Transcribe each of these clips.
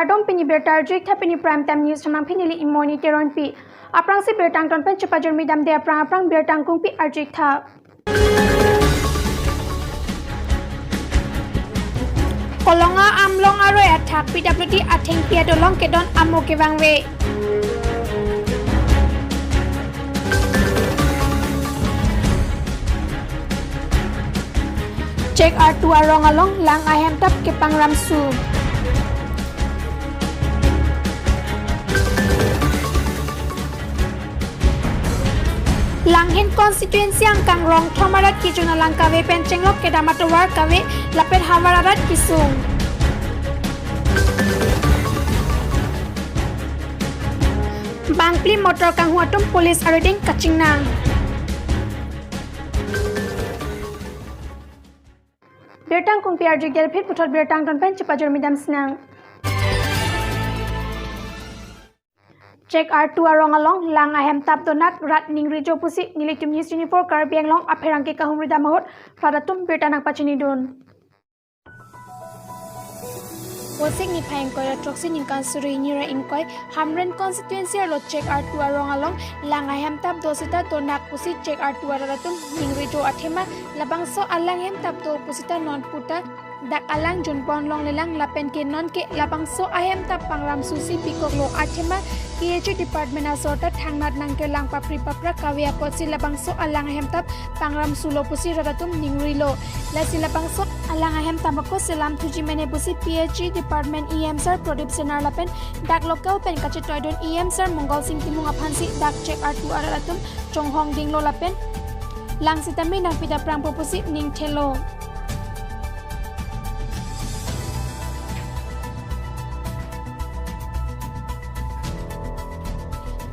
Adom pini bertar jik tha pini prime time news tamang pini li imoni teron pi. Aprang si bertang ton pen cepajur midam de aprang bertang kung pi arjik tha. Kolonga amlong aro attack PWD atheng pia dolong kedon amo kewangwe. Check R2 arong along lang ahem tap ke pangramsu. Langhin constituency ang kangrong thomarat kijuna lang kawe pencenglok ke damatowar kawe lapet hawararat kisung. Bangpli motor kang huatum polis areding kachingnang. Bertang kung PRG gelpit putot bertang ton pen cepajur midam senang. Check R2 arong along lang ahem tap donak rat ning rijo pusi nilitum news 24 kar biang long apherang ke kahum rida mahot fadatum bertanak pachini don. Wasik ni phang ko troxi ning kan suri ni ra inkoi hamren constituency lo check R2 arong along lang ahem tap dosita donak pusi check R2 aratum ning rijo athema labangso alang hem tap do pusita non puta dak alang jun bon long lelang lapen ke non ke labangso ahem tap pangram susi pikok lo athema PH department asota thangnat nangke lang papri papra kawia potsi labangso alang ahem tap pangram sulo pusi radatum ningrilo la silabangso alang ahem tamako selam thuji mene pusi PH department EM sir prodip senar lapen dak local pen kache toidon EM sir mongol sing timung aphansi dak check R2 aradatum chonghong dinglo lapen lang sitami nang pida prang pusi ning thelo.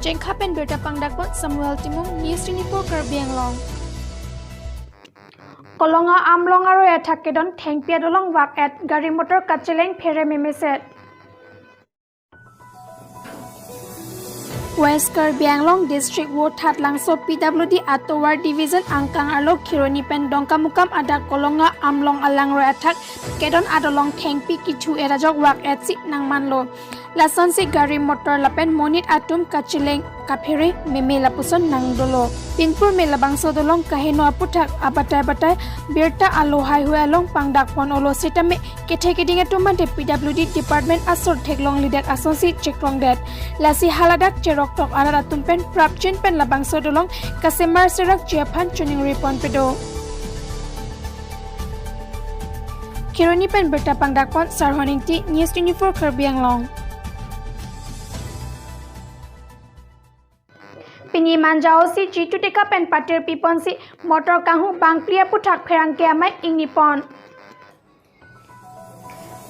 Jengkapen berta pangdakpon Samuel Timung News 24 Kerbiang Long. Kolonga amlong aro attack kedon thengpia dolong wak at gari motor kacheleng phere memeset. West Kerbiang Long District Ward That Langso PWD Atowar Division Angkang Arlo Kironi Pen Dongkamukam ada kolonga amlong alang ro attack kedon adolong thengpi kichu erajok wak at si nang manlo. Lason si gari motor lapen monit atum kacileng kaphere meme lapuson nang dolo. Pinpur me labangso dolong kaheno aputak abatai berta alohai hualong pangdakpon olo sitame kethe keding atuman de PWD department asor theklong lidak asonsi chekrong dat. Lasi haladak cherok tok aratum pen prapchin pen labangso dolong kasemar serak Japan tuning repon pedo. Kironi pen berta pangdakpon sarhoning ti News 24 Kerbiang Long. Pini manjao si jitu teka pen patir pipon si motor kahu bangplia putak pherang ke amai ing nipon.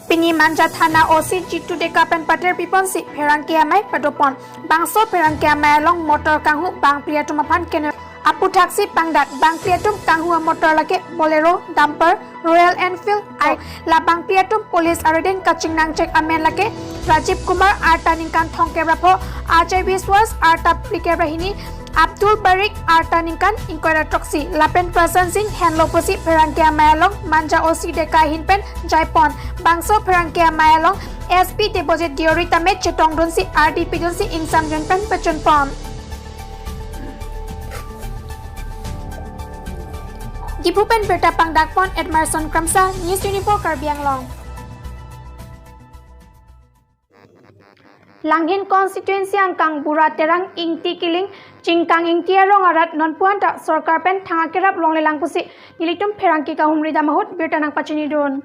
Pini manja thana osi jitu teka pen patir pipon si pherang ke amai padopon. Bangso pherang ke amai long motor kahu bangplia tumapan kene aputak si pangdat bangplia tum kahu motor lake bolero dumper Royal Enfield ai la bangplia tum police areden kaching nang check amen lake Rajiv Kumar Arta Ningkan Thongke Rapho Ajay Biswas Arta Prike Rahini Abdul Barik Arta Ningkan Inkoira Troxi Lapen Prasan Singh Henlo Posi Perangkia Mayalong Manja Osi Deka Hinpen Jaipon Bangso Perangkia Mayalong SP Deposit Diori Tamet Chetong Dunsi RDP Dunsi Insam Junpen Pechun Pom Gipupen Berta Pangdakpon Edmarson Kramsa News 24 Kerbiang Long. Langhin constituency angkang bura terang ingti kiling cingkang ingti arong arat non puanta sorkar pen thanga kerap long lelang pusi nilitum pherangki ka humri damahut bertanang pachini don.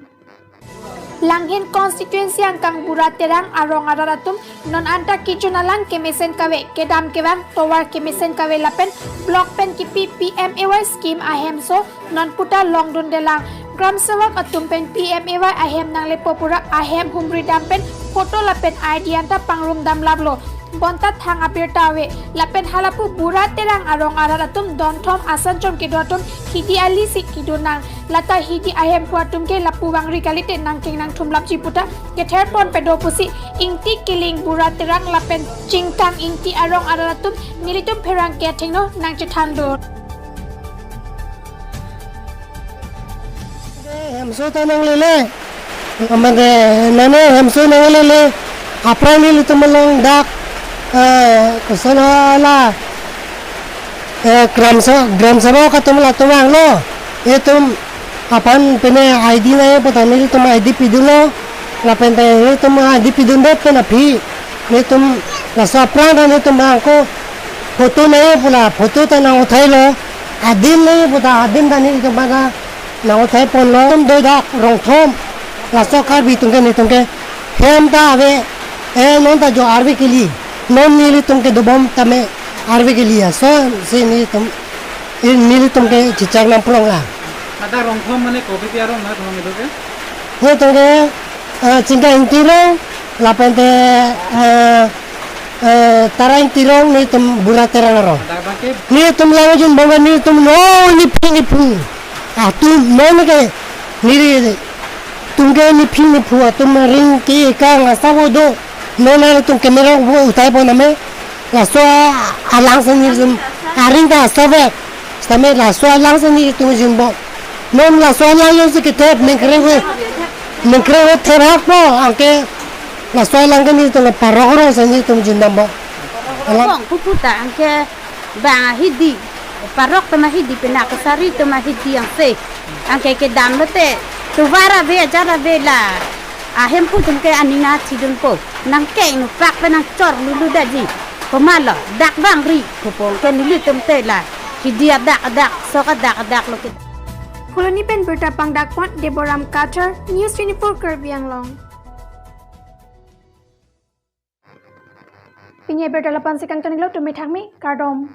Langhin constituency angkang bura terang arong araratum non anta kichunalang kemesen kawe kedam kewang towar kemesen kawe lapen block pen kipi PMAY scheme ahem so non puta long dun delang gram sewak atum pen PMAY ahem nang lepopura ahem humri dampen foto lapen ID anta pangrum dam lablo bonta thang apir tawe lapen halapu bura terang arong araratum donthom asanchom ke dotum hidi ali sikidunang lata hidi ahem puatum ke lapu wangri kalite nangking nang thumlap chiputa ke therpon pedo pusi ingti kiling bura terang lapen cingkang ingti arong araratum nilitum pherang ke thingno nang chithando हमसो तनंग ले ले हमने नने हमसो नंग ले ले April ni tumalong dak kusana la gram sabo ka tumla tumang lo itum apan pene ID na pata ni tum ID pidulo la pente ni tum ID pidun det pena phi ni tum la sapra ni tum ko foto na pula foto ta na uthai lo adin ni puta adin da ni tum ba na uthai pon lo tum do dak rong thom la sokar bi tum ke ni tum ke hem ta ave non ta jo arve ke liye non नीली तुमके दुबम तमे आरवे के लिए सो से नीली तुमके चिचाक नाम पुलों ला ada rongkom mane kopi piaro na thong itu ke ये तुमके चिंका इंटीरो लापेंते तारा इंटीरो नहीं तुम बुरा तेरा ना रो ada bangke नहीं तुम लाओ जिन बंगा नहीं तुम नो निपी तुम नो के नीरी तुमके निपी तुम रिंग की कांग सावो दो no na tum kamera wo utai po na me la so alang sa ni zum aring da sa ve sa me la so alang sa ni tum jin bo no la so alang yo se ke tep men kreo terak po angke la so alang ka ni tum la paroro sa ni tum jin bo Kong puputa angke bang hidi parok tama hidi penakasari tama hidi yang se angke ke dam lote tu vara ve jara ve la ahem pu tum ke anina tidun po nang keng nu pak pe nang cor lulu daji pemalo dak bang ri popong ke lulu tum te la hidia dak soka dak lo ke Koloni pen berta pang dakpon Deboram Carter News 24 Kerbiang Long. Pinya berta lapan sikang tanilo tumit hakmi kardom.